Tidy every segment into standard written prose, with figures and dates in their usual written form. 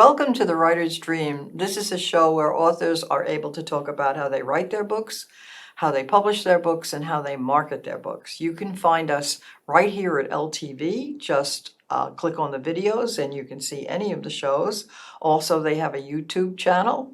Welcome to The Writer's Dream. This is a show where authors are able to talk about how they write their books, how they publish their books, and how they market their books. You can find us right here at LTV. Just click on the videos and you can see any of the shows. Also, they have a YouTube channel.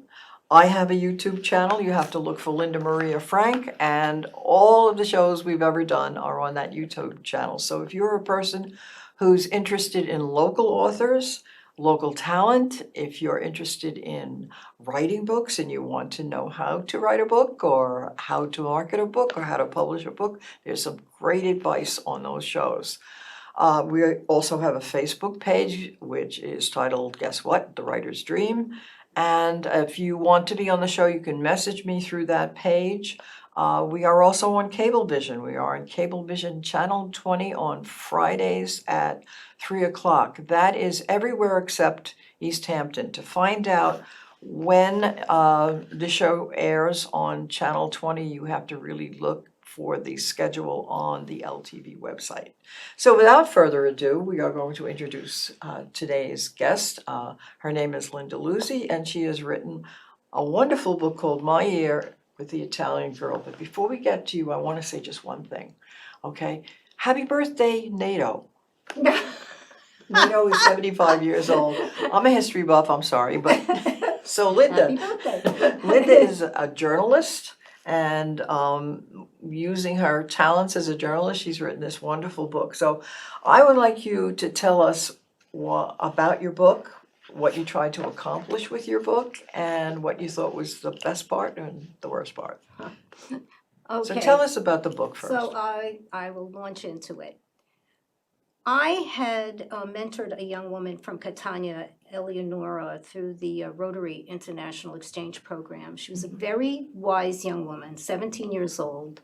I have a YouTube channel. You have to look for Linda Maria Frank, and all of the shows we've ever done are on that YouTube channel. So if you're a person who's interested in local authors, local talent, if you're interested in writing books and you want to know how to write a book or how to market a book or how to publish a book, there's some great advice on those shows. We also have a Facebook page, which is titled, guess what, The Writer's Dream. And if you want to be on the show, you can message me through that page. We are also on Cablevision. We are on Cablevision Channel 20 on Fridays at 3 o'clock. That is everywhere except East Hampton. To find out when the show airs on Channel 20, you have to really look for the schedule on the LTV website. So without further ado, we are going to introduce today's guest. Her name is Linda Leuzzi, and she has written a wonderful book called My Year with the Italian Girl. But before we get to you, I want to say just one thing, okay? Happy birthday, NATO. NATO is 75 years old. I'm a history buff, I'm sorry, but so Linda. Happy birthday. Linda is a journalist, and using her talents as a journalist, she's written this wonderful book. So I would like you to tell us about your book, what you tried to accomplish with your book, and what you thought was the best part and the worst part. Okay. So tell us about the book first. So I will launch into it. I had mentored a young woman from Catania, Eleonora, through the Rotary International Exchange program. She was a very wise young woman, 17 years old,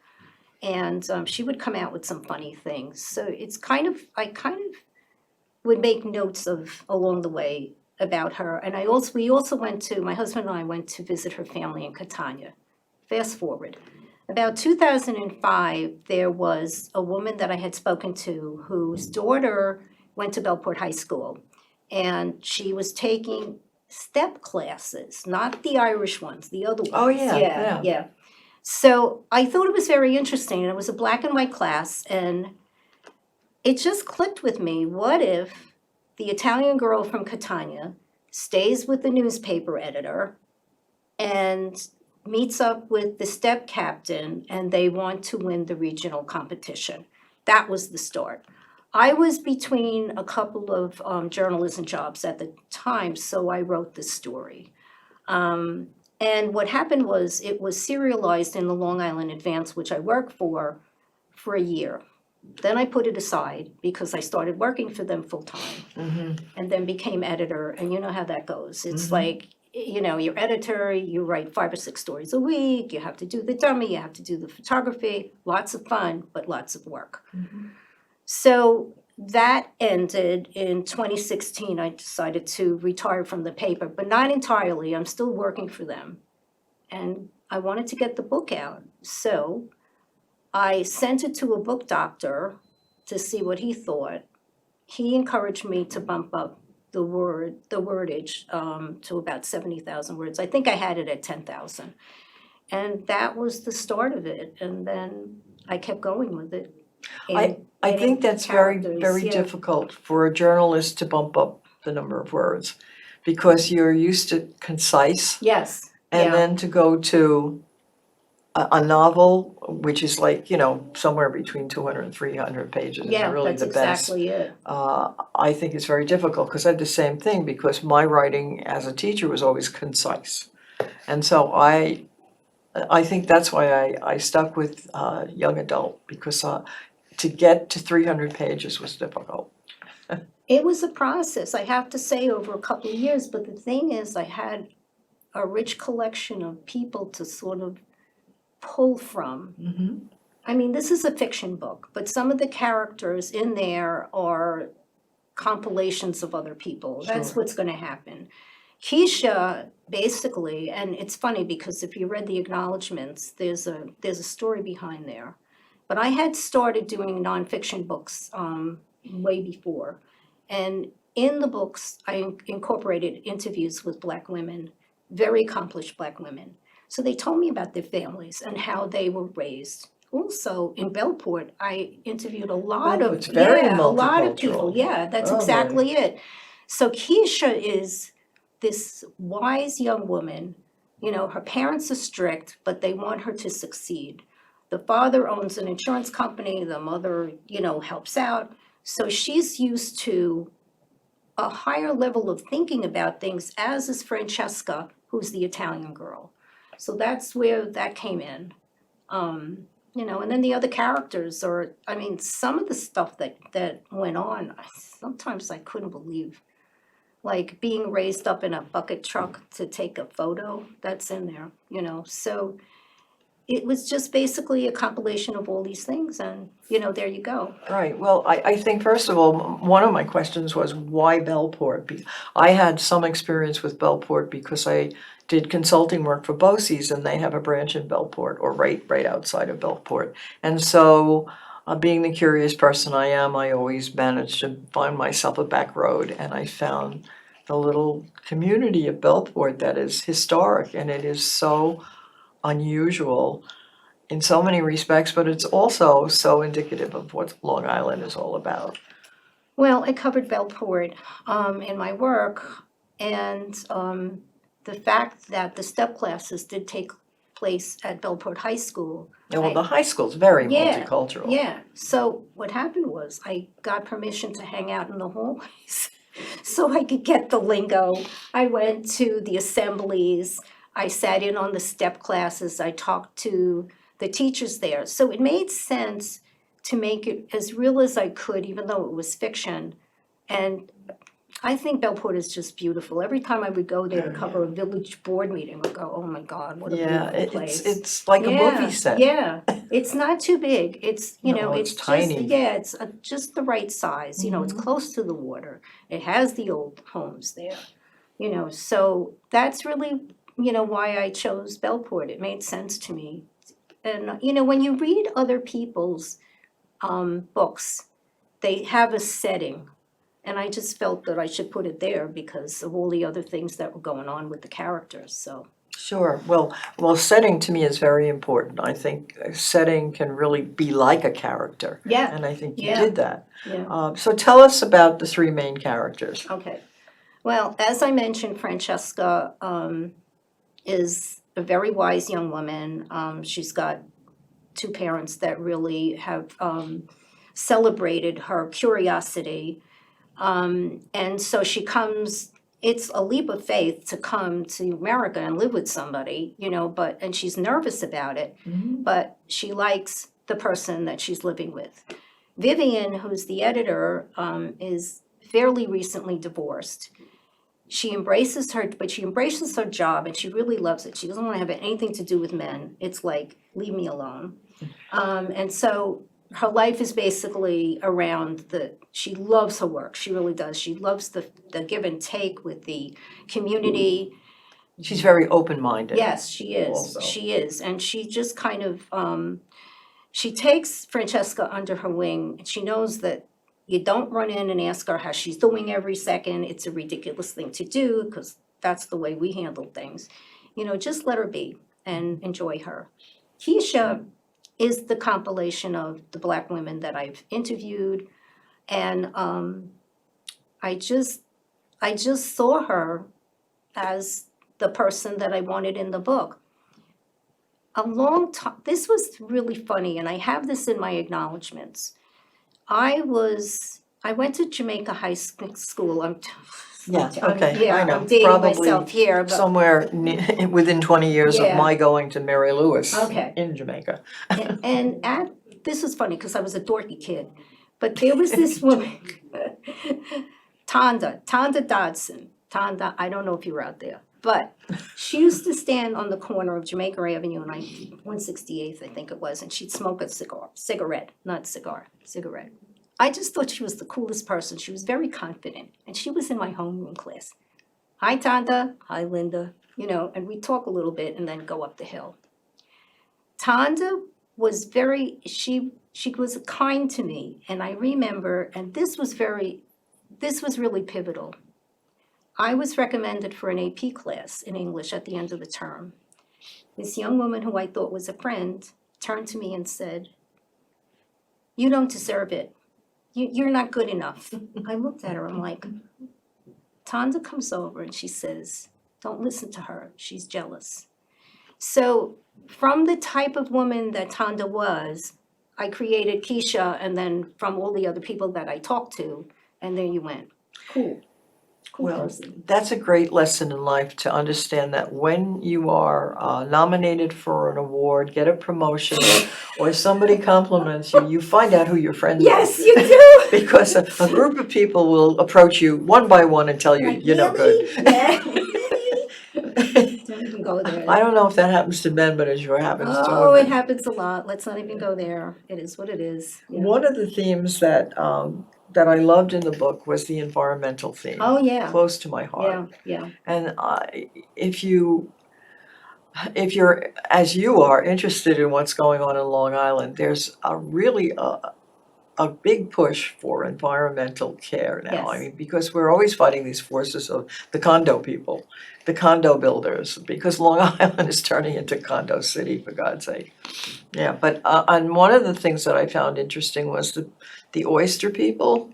and she would come out with some funny things. So I kind of would make notes of along the way about her. And we also my husband and I went to visit her family in Catania. Fast forward. About 2005, there was a woman that I had spoken to whose daughter went to Bellport High School, and she was taking step classes, not the Irish ones, the other ones. Oh, yeah. Yeah. So I thought it was very interesting, and it was a black and white class, and it just clicked with me. What if the Italian girl from Catania stays with the newspaper editor and meets up with the step captain, and they want to win the regional competition? That was the start. I was between a couple of journalism jobs at the time, so I wrote this story. And what happened was it was serialized in the Long Island Advance, which I worked for a year. Then I put it aside because I started working for them full time, and then became editor, and you know how that goes. It's like, you're editor, you write 5 or 6 stories a week, you have to do the dummy, you have to do the photography, lots of fun, but lots of work. So that ended in 2016. I decided to retire from the paper, but not entirely. I'm still working for them. And I wanted to get the book out. So I sent it to a book doctor to see what he thought. He encouraged me to bump up the wordage to about 70,000 words. I think I had it at 10,000. And that was the start of it. And then I kept going with it. I think that's very difficult for a journalist to bump up the number of words because you're used to concise. Yes. And then to go to a novel, which is like, somewhere between 200 and 300 pages is really that's the best. exactly it. I think it's very difficult because I had the same thing because my writing as a teacher was always concise. And so I think that's why I stuck with young adult, because to get to 300 pages was difficult. It was a process, I have to say, over a couple of years. But the thing is, I had a rich collection of people to sort of pull from. I mean, this is a fiction book, but some of the characters in there are compilations of other people. That's what's going to happen. Keisha, basically, and it's funny because if you read the acknowledgments, there's a story behind there. But I had started doing nonfiction books way before, and in the books, I incorporated interviews with Black women, very accomplished Black women. So they told me about their families and how they were raised. Also, in Bellport, I interviewed a lot of, Belport's very a lot of people. multicultural. Yeah, that's Oh, exactly it. So Keisha is this wise young woman. You know, her parents are strict, but they want her to succeed. The father owns an insurance company, the mother, you know, helps out. So she's used to a higher level of thinking about things, as is Francesca, who's the Italian girl. So that's where that came in. You know, and then the other characters are, I mean, some of the stuff that went on, sometimes I couldn't believe. Like being raised up in a bucket truck to take a photo, that's in there, you know, so it was just basically a compilation of all these things, and, you know, there you go. Right, well, I think first of all, one of my questions was why Bellport? I had some experience with Bellport because I did consulting work for BOCES and they have a branch in Bellport or right outside of Bellport. And so, being the curious person I am, I always managed to find myself a back road, and I found the little community of Bellport that is historic, and it is so unusual in so many respects, but it's also so indicative of what Long Island is all about. Well, I covered Bellport in my work, and the fact that the step classes did take place at Bellport High School. And well, the high school's very Yeah, multicultural. Yeah, so what happened was I got permission to hang out in the hallways so I could get the lingo. I went to the assemblies, I sat in on the step classes, I talked to the teachers there. So it made sense to make it as real as I could, even though it was fiction. And I think Bellport is just beautiful. Every time I would go there to cover a village board meeting, I would go, oh my God, what a Yeah, beautiful place. it's like a movie set. Yeah, it's not too big. It's, you know, No, it's it's just, tiny. yeah, it's just the right size. You know, it's close to the water. It has the old homes there. You know, so that's really, you know, why I chose Bellport. It made sense to me. And, you know, when you read other people's books, they have a setting. And I just felt that I should put it there because of all the other things that were going on with the characters, so. Sure, well, setting to me is very important. I think setting can really be like a character. Yeah, And I think you yeah, did that. yeah. So tell us about the three main characters. Okay. Well, as I mentioned, Francesca is a very wise young woman. She's got two parents that really have celebrated her curiosity. And so she comes, it's a leap of faith to come to America and live with somebody, you know, and she's nervous about it, but she likes the person that she's living with. Vivian, who's the editor, is fairly recently divorced. She embraces her job and she really loves it. She doesn't want to have anything to do with men. It's like, leave me alone. And so her life is basically around she loves her work, she really does. She loves the give and take with the community. She's very open-minded. Yes, she is, also. She is, and she just kind of, she takes Francesca under her wing, and she knows that you don't run in and ask her how she's doing every second. It's a ridiculous thing to do, because that's the way we handle things. You know, just let her be and enjoy her. Keisha is the compilation of the Black women that I've interviewed, and I just saw her as the person that I wanted in the book. A long time, this was really funny, and I have this in my acknowledgments. I went to Jamaica High School. I know. I'm dating Probably myself here, but somewhere within 20 years of Yeah. my going to Mary Lewis Okay. in Jamaica. and this was funny because I was a dorky kid, but there was this woman, Tonda Dodson. Tonda, I don't know if you were out there, but she used to stand on the corner of Jamaica Avenue and 168th, I think it was, and she'd smoke a cigarette. I just thought she was the coolest person. She was very confident, and she was in my homeroom class. Hi, Tonda. Hi, Linda. You know, and we'd talk a little bit and then go up the hill. Tonda was she was kind to me, and I remember, and this was very this was really pivotal. I was recommended for an AP class in English at the end of the term. This young woman who I thought was a friend turned to me and said, "You don't deserve it. You're not good enough." I looked at her, I'm like, Tanda comes over and she says, "Don't listen to her, she's jealous." So from the type of woman that Tanda was, I created Keisha, and then from all the other people that I talked to, and there you went. Cool Well, person. that's a great lesson in life, to understand that when you are nominated for an award, get a promotion, or somebody compliments you, you find out who your friends are. Yes, you do. Because a group of people will approach you one by one and tell you, Like, you're no good. really? Yeah. Don't even go there. I don't know if that happens to men, but it sure happens to Oh, it women. happens a lot. Let's not even go there. It is what it is. Yeah. One of the themes that I loved in the book was the environmental theme. Oh, yeah. Close to my heart. Yeah. And if you're, as you are, interested in what's going on in Long Island, there's a big push for environmental care now. Yes. I mean, because we're always fighting these forces of the condo people, the condo builders, because Long Island is turning into condo city, for God's sake. Yeah, but and one of the things that I found interesting was the oyster people.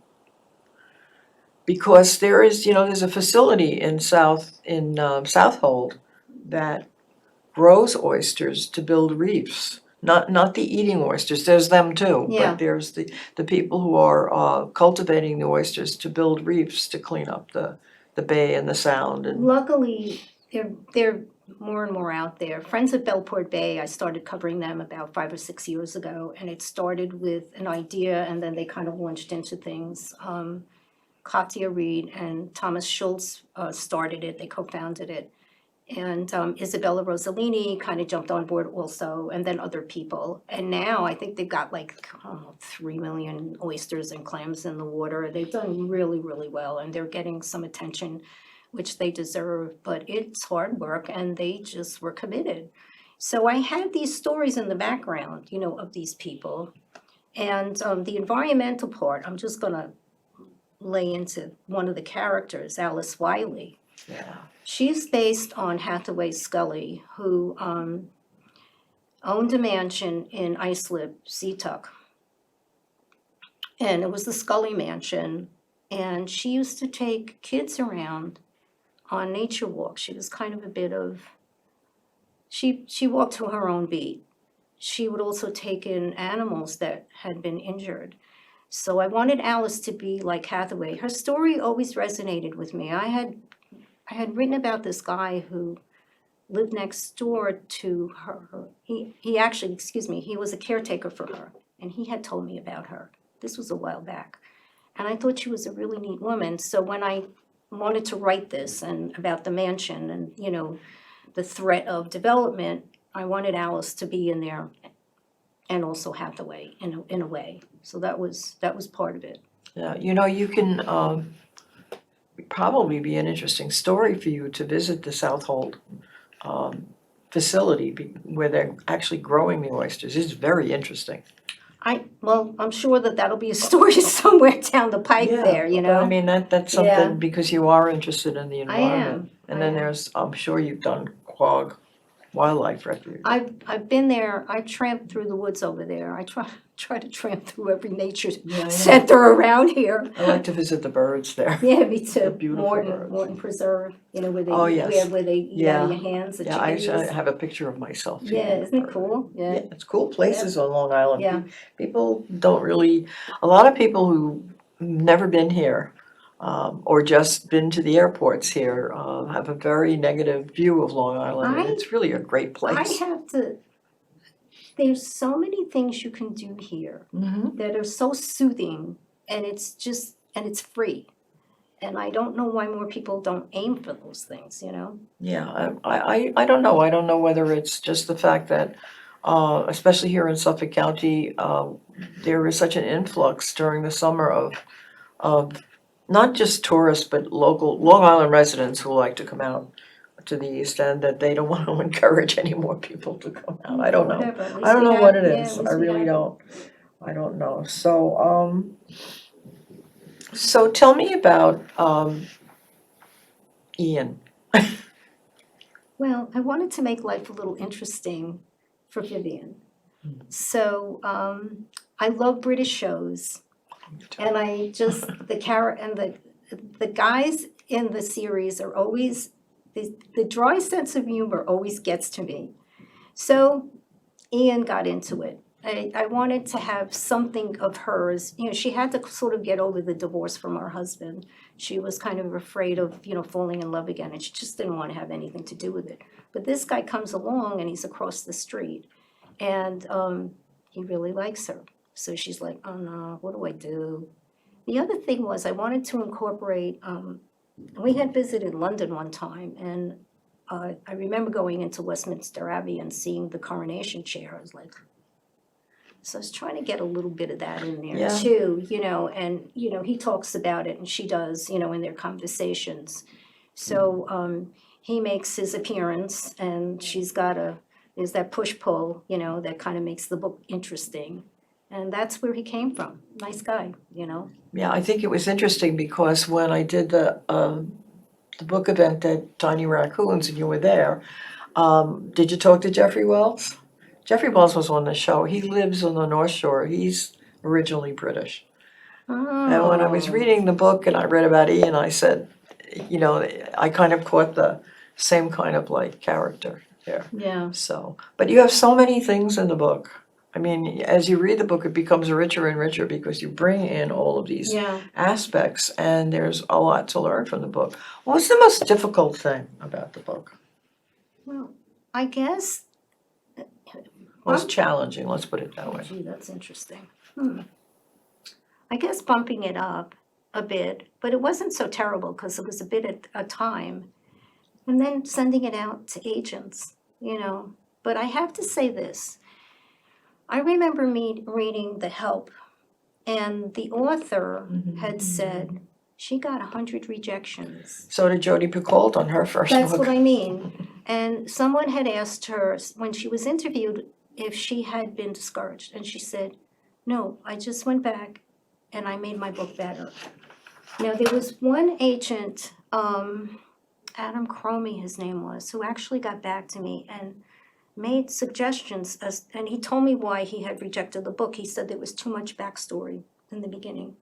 Because there is, there's a facility in Southold that grows oysters to build reefs. Not the eating oysters, there's them too, Yeah. but there's the people who are cultivating the oysters to build reefs to clean up the bay and the sound. And Luckily, they're more and more out there. Friends of Bellport Bay, I started covering them about 5 or 6 years ago, and it started with an idea, and then they kind of launched into things. Katia Reed and Thomas Schultz started it, they co-founded it. And Isabella Rossellini kind of jumped on board also, and then other people. And now I think they've got like 3 million oysters and clams in the water. They've done really, really well, and they're getting some attention, which they deserve. But it's hard work, and they just were committed. So I had these stories in the background, of these people. And the environmental part, I'm just gonna lay into one of the characters, Alice Wiley. yeah, She's based on Hathaway Scully, who owned a mansion in Islip, Seatuck. And it was the Scully mansion. And she used to take kids around on nature walks. She was kind of a bit of, she walked to her own beat. She would also take in animals that had been injured. So I wanted Alice to be like Hathaway. Her story always resonated with me. I had written about this guy who lived next door to her. He actually, he was a caretaker for her, and he had told me about her. This was a while back. And I thought she was a really neat woman. So when I wanted to write this and about the mansion and, the threat of development, I wanted Alice to be in there and also Hathaway in a way. So that was part of it. yeah. You can probably be an interesting story for you to visit the Southold facility where they're actually growing the oysters. It's very interesting. I'm sure that'll be a story somewhere down the pike there, But I mean, that's something, Yeah. because you are interested in the I environment. am. And then there's, I'm sure you've done Quogue Wildlife Refuge. I've been there. I tramped through the woods over there. I try to tramp through every nature Yeah, I know. center around here. I like to visit the birds there. Yeah, me They're too. beautiful birds. Morton Preserve, where they Oh, yes. where they eat out of your hands. The Yeah, I chickadees. have a picture of myself. Yeah, isn't it cool? Yeah, Yeah. it's cool places on Long Island. Yeah. People don't really, a lot of people who've never been here, or just been to the airports here, have a very negative view of Long Island, and it's really a great place. There's so many things you can do here Mhm. that are so soothing, and it's free. And I don't know why more people don't aim for those things, Yeah, I don't know. I don't know whether it's just the fact that, especially here in Suffolk County, there is such an influx during the summer of not just tourists, but local Long Island residents who like to come out to the East End, that they don't want to encourage any more people to come out. I don't know. Whatever, at least I don't we know have- what it yeah, is. at least I we really have- don't. I don't know. So, So tell me about Ian. Well, I wanted to make life a little interesting for Vivian. So I love British shows, and I just the guys in the series are always the dry sense of humor always gets to me. So Ian got into it. I wanted to have something of hers. You know, she had to sort of get over the divorce from her husband. She was kind of afraid of, you know, falling in love again, and she just didn't want to have anything to do with it. But this guy comes along and he's across the street, and he really likes her. So she's like, oh no, what do I do? The other thing was I wanted to incorporate, we had visited London one time, and I remember going into Westminster Abbey and seeing the coronation chair. I was like, so I was trying to get a little bit of that in there Yeah. too, you know, and, you know, he talks about it and she does, you know, in their conversations. So he makes his appearance and there's that push-pull, you know, that kind of makes the book interesting. And that's where he came from. Nice guy, you know. Yeah, I think it was interesting because when I did the book event at Tiny Raccoons and you were there, did you talk to Jeffrey Wells? Jeffrey Wells was on the show. He lives on the North Shore. He's originally British. And when I was Oh, reading the book and I read about Ian, I said, you know, I kind of caught the same kind of like character there. yeah. So, but you have so many things in the book. I mean, as you read the book, it becomes richer and richer because you bring in all of these Yeah. aspects, and there's a lot to learn from the book. What's the most difficult thing about the book? Well, I guess. Most challenging, let's put it that Oh, way. gee, that's interesting. I guess bumping it up a bit, but it wasn't so terrible because it was a bit at a time. And then sending it out to agents, you know. But I have to say this. I remember me reading The Help, and the author had said she got 100 rejections. So did Jodi Picoult on her first That's book. what I mean. And someone had asked her when she was interviewed if she had been discouraged, and she said, no, I just went back and I made my book better. Now, there was one agent, Adam Cromie, his name was, who actually got back to me and made suggestions, and he told me why he had rejected the book. He said there was too much backstory in the beginning.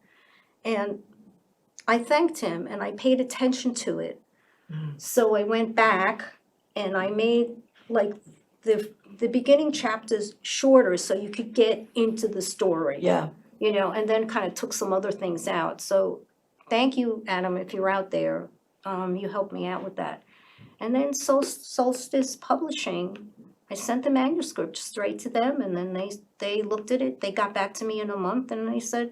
And I thanked him and I paid attention to it. So I went back and I made like the beginning chapters shorter so you could get into the story. Yeah, You know, and then kind of took some other things out. So thank you, Adam, if you're out there. You helped me out with that. And then Solstice Publishing, I sent the manuscript straight to them, and then they looked at it. They got back to me in a month, and they said,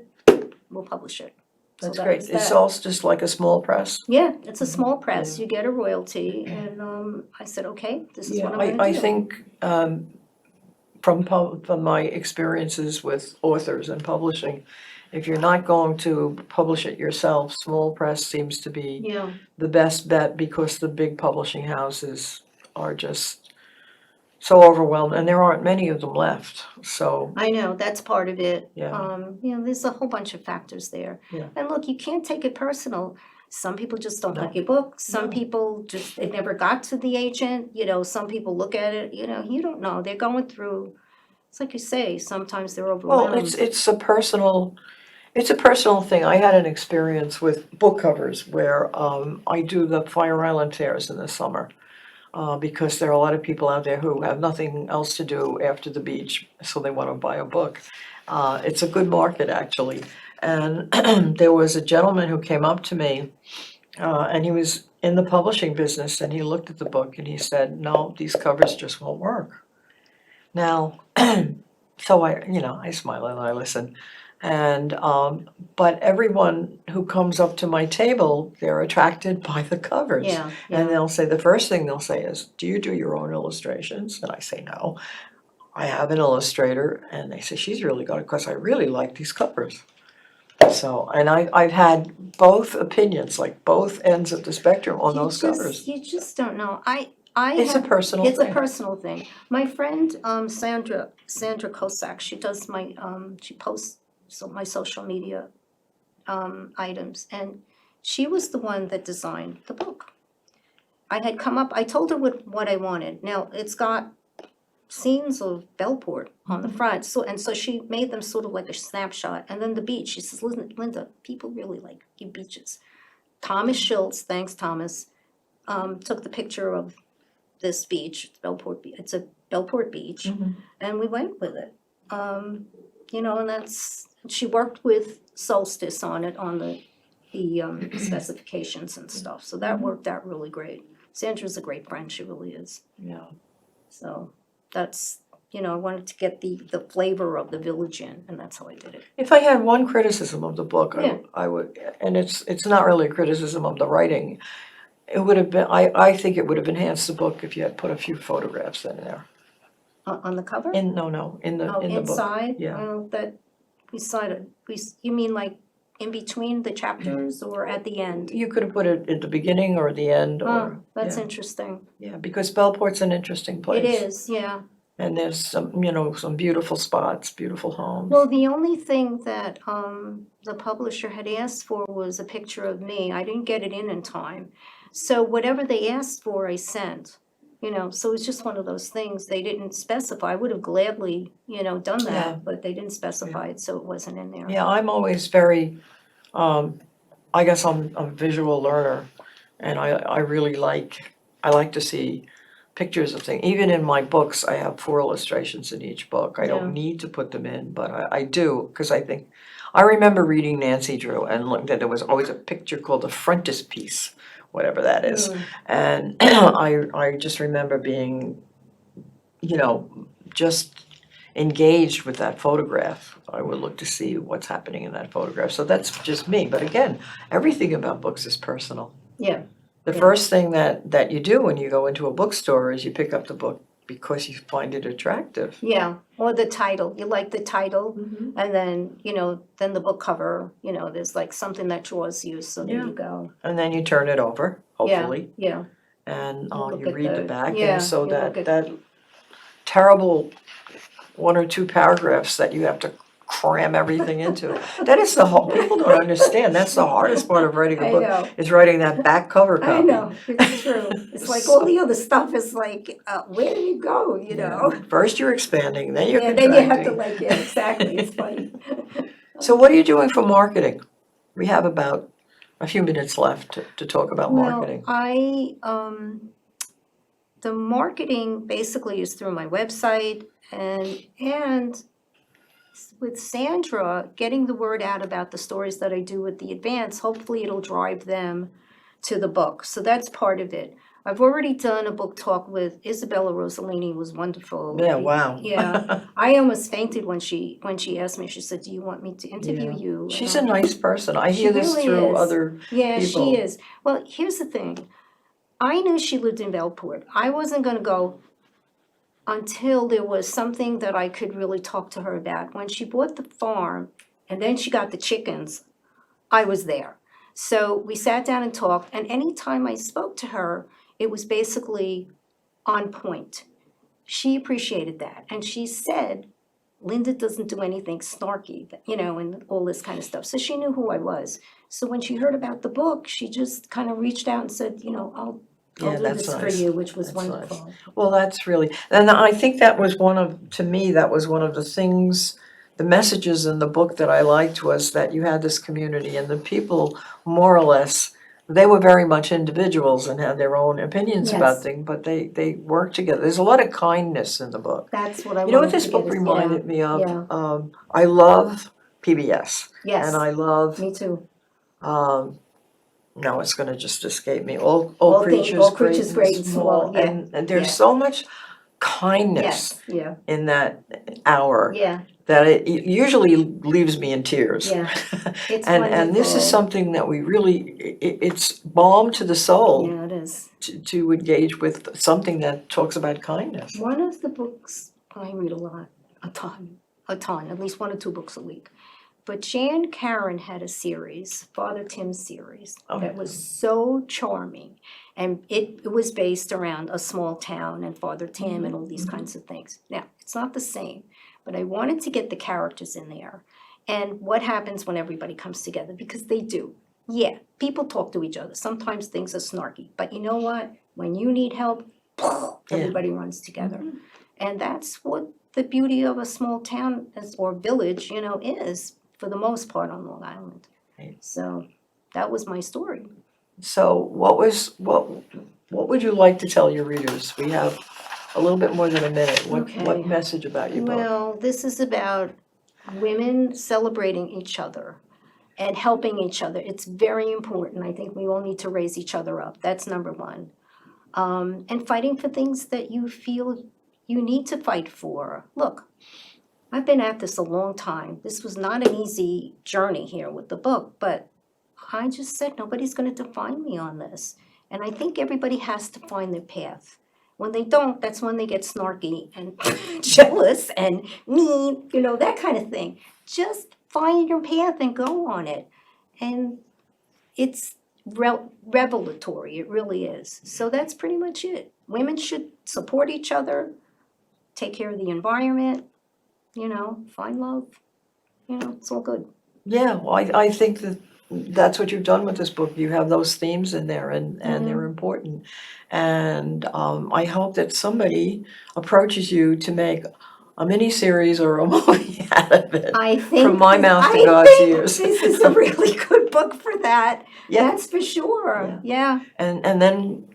we'll publish it. So that's that great. was Is that. Solstice like a small press? Yeah, it's a small press. You get a royalty, and I said, okay, this is Yeah, what I'm gonna do. I think from my experiences with authors and publishing, if you're not going to publish it yourself, small press seems to be Yeah, the best bet because the big publishing houses are just so overwhelmed, and there aren't many of them left. So, I know, that's part of it. yeah, You know, there's a whole bunch of factors there. Yeah. And look, you can't take it personal. Some people just don't No. like your book. Some No. people just, it never got to the agent. You know, some people look at it, you know, you don't know. They're going through, it's like you say, sometimes they're overwhelmed. well, it's a personal thing. I had an experience with book covers where I do the Fire Island fairs in the summer. Because there are a lot of people out there who have nothing else to do after the beach, so they want to buy a book. It's a good market, actually. And there was a gentleman who came up to me, and he was in the publishing business, and he looked at the book and he said, no, these covers just won't work. Now, so I smile and I listen. And, but everyone who comes up to my table, they're attracted by the covers. Yeah, And yeah. they'll say, the first thing they'll say is, do you do your own illustrations? And I say, no, I have an illustrator. And they say, she's really good because I really like these covers. So, and I've had both opinions, like both ends of the spectrum on those covers. You just don't know. It's a personal It's a thing. personal thing. My friend, Sandra Kosak, she does my, she posts my social media items, and she was the one that designed the book. I told her what I wanted. Now, it's got scenes of Bellport on the front, so she made them sort of like a snapshot, and then the beach. She says, Linda, people really like your beaches. Thomas Schultz, thanks Thomas, took the picture of this beach, it's a Bellport beach, and we went with it. And she worked with Solstice on it, on the specifications and stuff, so that worked out really great. Sandra's a great friend, she really is. Yeah. So that's, I wanted to get the flavor of the village in, and that's how I did it. If I had one criticism of the book, Yeah. I would, and it's not really a criticism of the writing. It would have been, I think it would have enhanced the book if you had put a few photographs in there. On the cover? In the Oh, book. inside? Yeah. You mean like in between the chapters or at the end? You could have put it at the beginning or the end, Oh, or, that's yeah. interesting. Yeah, because Bellport's an interesting place. It is, yeah. And there's some, some beautiful spots, beautiful homes. Well, the only thing that the publisher had asked for was a picture of me. I didn't get it in time. So whatever they asked for, I sent. So it's just one of those things. They didn't specify. I would have gladly, done that, Yeah. but they didn't specify it, so it wasn't in there. Yeah, I'm always very, I guess I'm a visual learner, and I really I like to see pictures of things. Even in my books, I have 4 illustrations in each book. I don't need to put them in, but I do, because I remember reading Nancy Drew and looked that there was always a picture called the frontispiece, whatever that is. And I just remember being, just engaged with that photograph. I would look to see what's happening in that photograph. So that's just me. But again, everything about books is personal. Yeah. The first thing that you do when you go into a bookstore is you pick up the book because you find it attractive. Yeah, or the title. You like the title, and then, then the book cover, there's like something that draws you, so there you go. And then you turn it over, hopefully. Yeah. And look you at read the back. yeah, And so you look at- that terrible 1 or 2 paragraphs that you have to cram everything into. That is people don't understand. That's the hardest part of writing a I book, know. is writing that back cover copy. I know, it's true. It's like all the other stuff is like, where do you go, Yeah. First you're expanding, then you're And contracting. then you have to exactly, it's funny. So what are you doing for marketing? We have about a few minutes left to talk about marketing. Well, the marketing basically is through my website and with Sandra, getting the word out about the stories that I do with the advance, hopefully it'll drive them to the book. So that's part of it. I've already done a book talk with Isabella Rossellini, it was wonderful. Yeah, wow. Yeah, I almost fainted when she asked me, she said, do you want me to interview Yeah. you? She's a nice person. I hear this really through is. other Yeah, people. she is. Well, here's the thing. I knew she lived in Bellport. I wasn't gonna go until there was something that I could really talk to her about. When she bought the farm and then she got the chickens, I was there. So we sat down and talked, and anytime I spoke to her, it was basically on point. She appreciated that, and she said, Linda doesn't do anything snarky, and all this kind of stuff. So she knew who I was. So when she heard about the book, she just kind of reached out and said, I'll do that's this for nice. you, which was That's wonderful. Well, that's really, and I think that was to me, that was one of the things, the messages in the book that I liked was that you had this community and the people, more or less, they were very much individuals and had their own opinions about Yes. things, but they worked together. There's a lot of kindness in the book. That's what I You know what wanted this to book get is- reminded me of? yeah. I love PBS. Yes, And I love, me too. now it's gonna just escape me, all All creatures creatures great and small. yeah, And there's yeah. so much kindness Yes, yeah, in that hour yeah, that it usually leaves me in tears. yeah. It's And this is wonderful. something that we really, it's balm to the soul Yeah, it is. to engage with something that talks about kindness. One of the books, I read a ton, at least 1 or 2 books a week. But Jan Karen had a series, Father Tim's series, that was so charming. And it was based around a small town and Father Tim and all these kinds of things. Now, it's not the same, but I wanted to get the characters in there. and what happens when everybody comes together, because they do. Yeah, people talk to each other. Sometimes things are snarky, but you know what? When you need help, everybody runs together. And that's what the beauty of a small town or village, is for the most part on Long Island. Right. So that was my story. So what would you like to tell your readers? We have a little bit more than a minute. What Okay. message about your book? Well, this is about women celebrating each other and helping each other. It's very important. I think we all need to raise each other up. That's number one. And fighting for things that you feel you need to fight for. Look, I've been at this a long time. This was not an easy journey here with the book, but I just said nobody's going to define me on this. And I think everybody has to find their path. When they don't, that's when they get snarky and jealous and mean, that kind of thing. Just find your path and go on it. And it's revelatory, it really is. So that's pretty much it. Women should support each other, take care of the environment, find love. It's all good. Yeah, well, I think that's what you've done with this book. You have those themes in there, and they're important. And I hope that somebody approaches you to make a mini series or a movie out of it. I think From my mouth to God's ears. This is a really good book for that. Yeah. That's for sure. Yeah. And then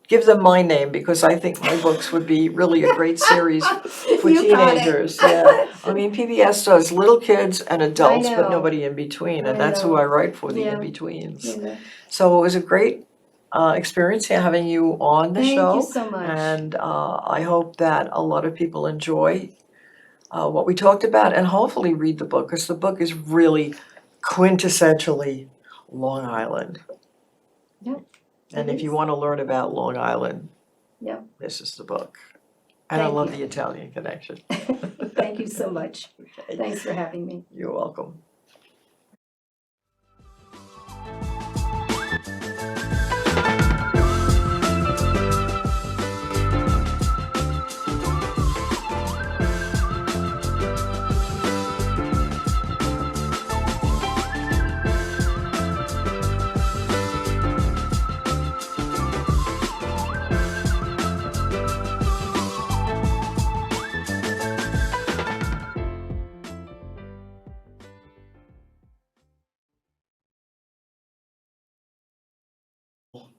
give them my name, because I think my books would be really a great series for You got it. teenagers. Yeah, I mean, PBS does little kids and adults, but know. nobody in between, and I that's who know. I write for, the Yeah. in-betweens. Yeah. So it was a great experience having you on the show. Thank you so much. And I hope that a lot of people enjoy what we talked about, and hopefully read the book, because the book is really quintessentially Long Island. Yep, And it if you is. want to learn about Long Island, Yep. this is the book. And I Thank love you. the Italian connection. Thank you so much. Okay. Thanks for having me. You're welcome.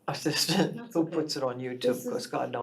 Assistant who puts it on YouTube, because God knows